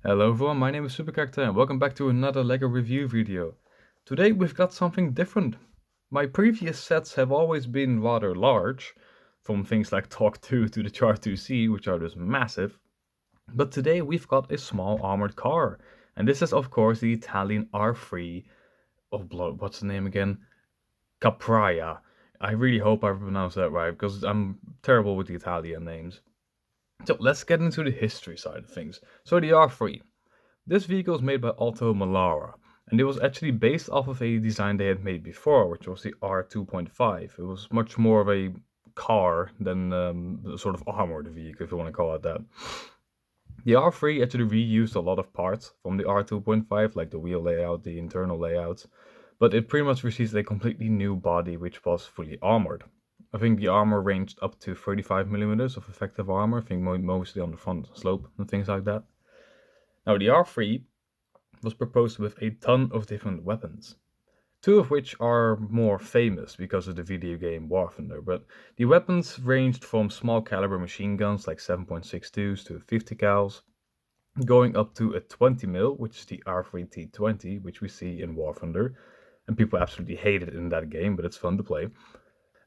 Hello everyone, my name is Supercharacter and welcome back to another LEGO review video. Today we've got something different. My previous sets have always been rather large, from things like Talk 2 to the Char 2C, which are just massive. But today we've got a small armored car, and this is of course the Italian R3, what's the name again? Capraia. I really hope I pronounced that right, because I'm terrible with the Italian names. So let's get into the history side of things. So the R3. This vehicle is made by OTO Melara, and it was actually based off of a design they had made before, which was the R2.5. It was much more of a car than a sort of armored vehicle, if you want to call it that. The R3 actually reused a lot of parts from the R2.5, like the wheel layout, the internal layouts, but it pretty much received a completely new body which was fully armored. I think the armor ranged up to 35mm of effective armor, I think mostly on the front slope and things like that. Now the R3 was proposed with a ton of different weapons. Two of which are more famous because of the video game War Thunder, but the weapons ranged from small caliber machine guns like 7.62s to 50 cals, going up to a 20mm, which is the R3T20, which we see in War Thunder, and people absolutely hate it in that game, but it's fun to play.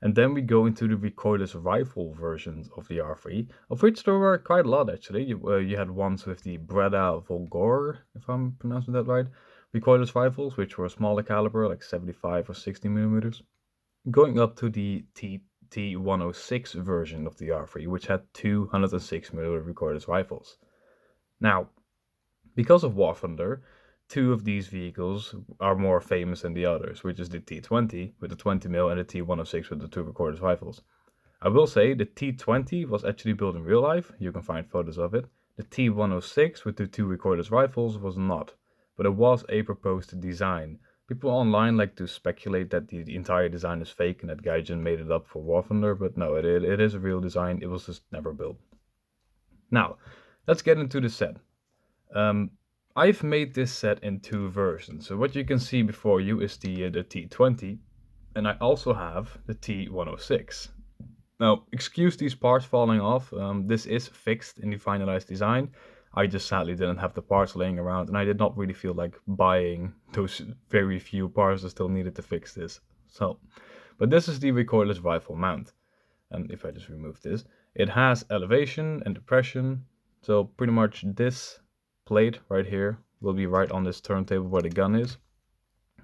And then we go into the recoilless rifle versions of the R3, of which there were quite a lot actually. You had ones with the Breda Volgor, if I'm pronouncing that right, recoilless rifles, which were smaller caliber, like 75 or 60mm, going up to the T106 version of the R3, which had 206mm recoilless rifles. Now, because of War Thunder, two of these vehicles are more famous than the others, which is the T20 with the 20mm and the T106 with the two recoilless rifles. I will say the T20 was actually built in real life, you can find photos of it. The T106 with the two recoilless rifles was not, but it was a proposed design. People online like to speculate that the entire design is fake and that Gaijin made it up for War Thunder, but no, it is a real design, it was just never built. Now, let's get into the set. I've made this set in two versions. So what you can see before you is the T20, and I also have the T106. Now, excuse these parts falling off. This is fixed in the finalized design. I just sadly didn't have the parts laying around, and I did not really feel like buying those very few parts that still needed to fix this. So, but this is the recoilless rifle mount. And if I just remove this, it has elevation and depression. So pretty much this plate right here will be right on this turntable where the gun is,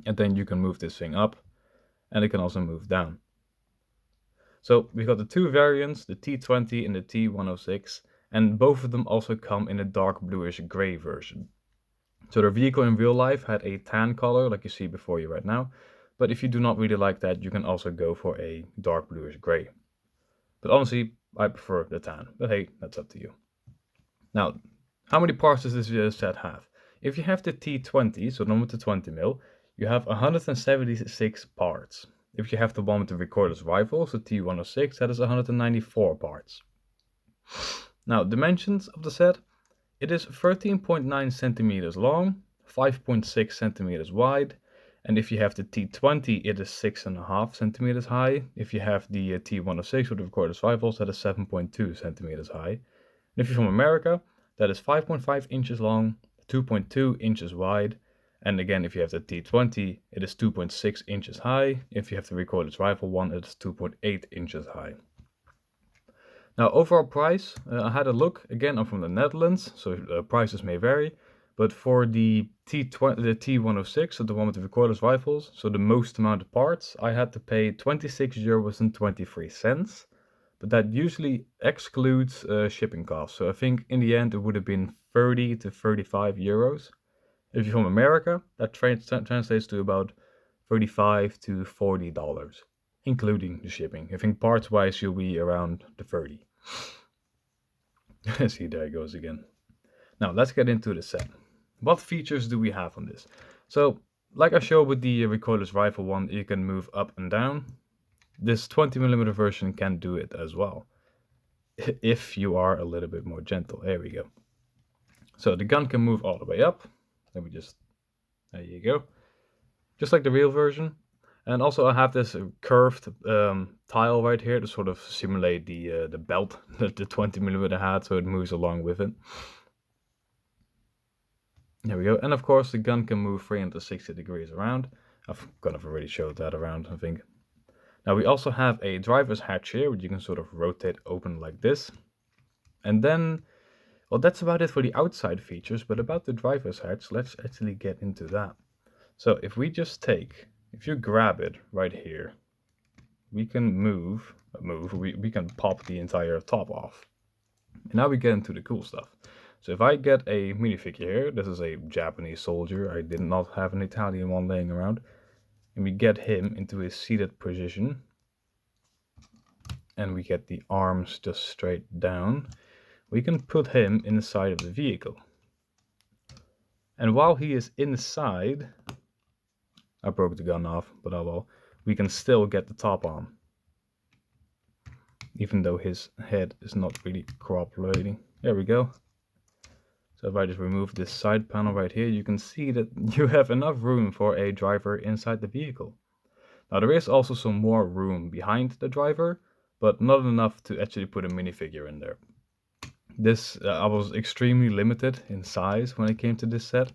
and then you can move this thing up, and it can also move down. So we've got the two variants, the T20 and the T106, and both of them also come in a dark bluish gray version. So the vehicle in real life had a tan color like you see before you right now, but if you do not really like that, you can also go for a dark bluish gray. But honestly, I prefer the tan, but hey, that's up to you. Now, how many parts does this set have? If you have the T20, so the one with the 20mm, you have 176 parts. If you have the one with the recoilless rifles, the T106, that is 194 parts. Now, dimensions of the set, it is 13.9 centimeters long, 5.6 centimeters wide, and if you have the T20, it is 6.5 centimeters high. If you have the T106 with the recoilless rifles, that is 7.2 centimeters high. And if you're from America, that is 5.5 inches long, 2.2 inches wide, and again, if you have the T20, it is 2.6 inches high. If you have the recoilless rifle one, it is 2.8 inches high. Now, overall price, I had a look. Again, I'm from the Netherlands, so prices may vary. But for the T106, so the one with the recoilless rifles, so the most amount of parts, I had to pay 26 euros and 23 cents. But that usually excludes shipping costs. So I think in the end it would have been 30 to 35 euros. If you're from America, that translates to about $35 to $40, including the shipping. I think parts wise you'll be around the 30. See, there it goes again. Now let's get into the set. What features do we have on this? So, like I showed with the recoilless rifle one, you can move up and down. This 20mm version can do it as well, if you are a little bit more gentle. There we go. So the gun can move all the way up. Let me just, there you go. Just like the real version. And also I have this curved tile right here to sort of simulate the belt that the 20mm had, so it moves along with it. There we go. And of course the gun can move 360 degrees around. I've kind of already showed that around, I think. Now we also have a driver's hatch here, which you can sort of rotate open like this. And then, well, that's about it for the outside features, but about the driver's hatch, let's actually get into that. So if we just if you grab it right here, we can we can pop the entire top off. And now we get into the cool stuff. So if I get a minifigure here, this is a Japanese soldier, I did not have an Italian one laying around, and we get him into his seated position, and we get the arms just straight down, we can put him inside of the vehicle. And while he is inside, I broke the gun off, but oh well, we can still get the top on, even though his head is not really cooperating. There we go. So if I just remove this side panel right here, you can see that you have enough room for a driver inside the vehicle. Now there is also some more room behind the driver, but not enough to actually put a minifigure in there. This I was extremely limited in size when it came to this set,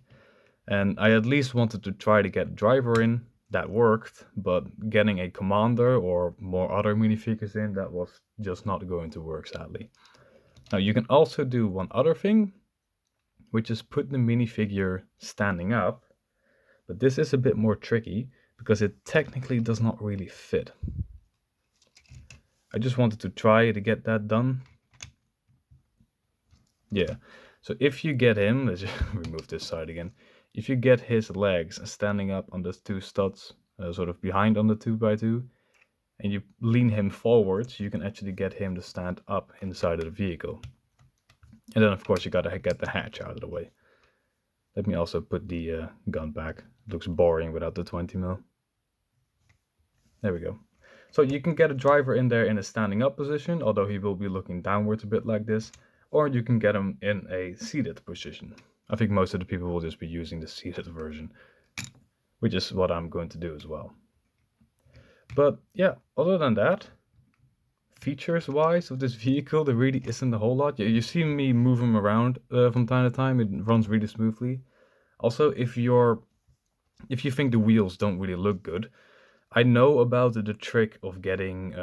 and I at least wanted to try to get driver in. That worked, but getting a commander or more other minifigures in, that was just not going to work, sadly. Now you can also do one other thing, which is put the minifigure standing up, but this is a bit more tricky because it technically does not really fit. I just wanted to try to get that done. Yeah, so if you get him, let's just remove this side again. If you get his legs standing up on the two studs, sort of behind on the 2x2, and you lean him forwards, you can actually get him to stand up inside of the vehicle. And then of course you gotta get the hatch out of the way. Let me also put the gun back. It looks boring without the 20mm. There we go. So you can get a driver in there in a standing up position, although he will be looking downwards a bit like this, or you can get him in a seated position. I think most of the people will just be using the seated version, which is what I'm going to do as well. But yeah, other than that, features wise of this vehicle, there really isn't a whole lot. You see me move him around from time to time. It runs really smoothly. Also, if you think the wheels don't really look good, I know about the trick of getting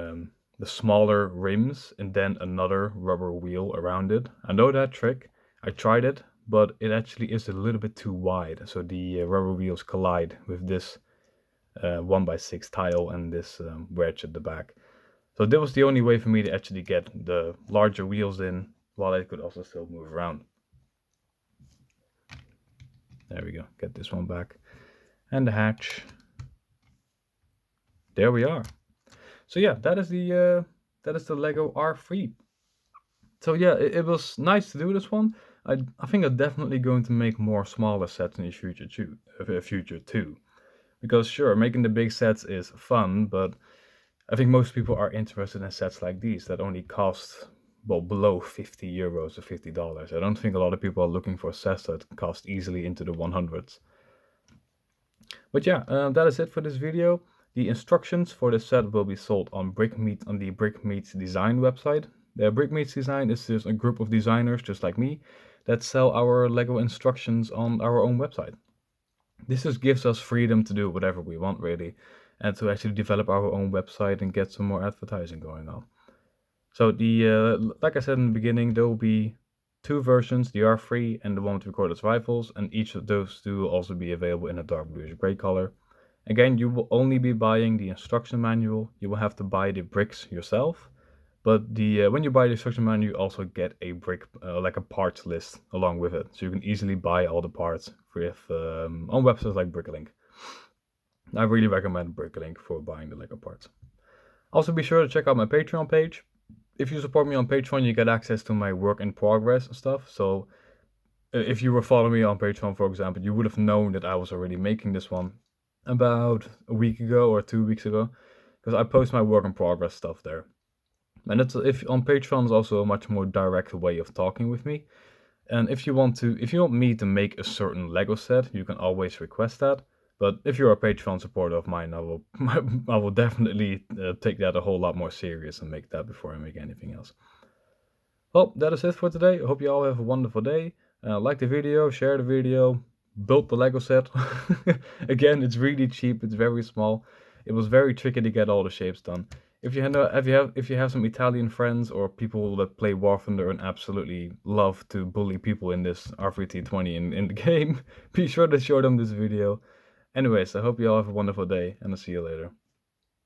the smaller rims and then another rubber wheel around it. I know that trick. I tried it, but it actually is a little bit too wide. So the rubber wheels collide with this 1x6 tile and this wedge at the back. So that was the only way for me to actually get the larger wheels in while I could also still move around. There we go, get this one back. And the hatch. There we are. So yeah, that is the Lego R3. So yeah, it was nice to do this one. I think I'm definitely going to make more smaller sets in the future too. Because sure, making the big sets is fun, but I think most people are interested in sets like these that only cost, well, below 50 euros or $50. I don't think a lot of people are looking for sets that cost easily into the 100s. But yeah, that is it for this video. The instructions for this set will be sold on the BRICKmeetsDESIGN website. The BRICKmeetsDESIGN is just a group of designers just like me that sell our Lego instructions on our own website. This just gives us freedom to do whatever we want really, and to actually develop our own website and get some more advertising going on. So like I said in the beginning, there will be two versions, the R3 and the one with recorded rifles, and each of those two will also be available in a dark bluish gray color. Again, you will only be buying the instruction manual. You will have to buy the bricks yourself, but when you buy the instruction manual, you also get a brick, like a parts list along with it, so you can easily buy all the parts on websites like Bricklink. I really recommend Bricklink for buying the Lego parts. Also be sure to check out my Patreon page. If you support me on Patreon, you get access to my work in progress stuff. So if you were following me on Patreon, for example, you would have known that I was already making this one about a week ago or 2 weeks ago, because I post my work in progress stuff there. And if on Patreon is also a much more direct way of talking with me. And if you want me to make a certain Lego set, you can always request that. But if you're a Patreon supporter of mine, I will definitely take that a whole lot more serious and make that before I make anything else. Well, that is it for today. I hope you all have a wonderful day. Like the video, share the video, built the Lego set. Again, it's really cheap, it's very small. It was very tricky to get all the shapes done. If you have some Italian friends or people that play War Thunder and absolutely love to bully people in this R3T20 in the game, be sure to show them this video. Anyways, I hope you all have a wonderful day, and I'll see you later.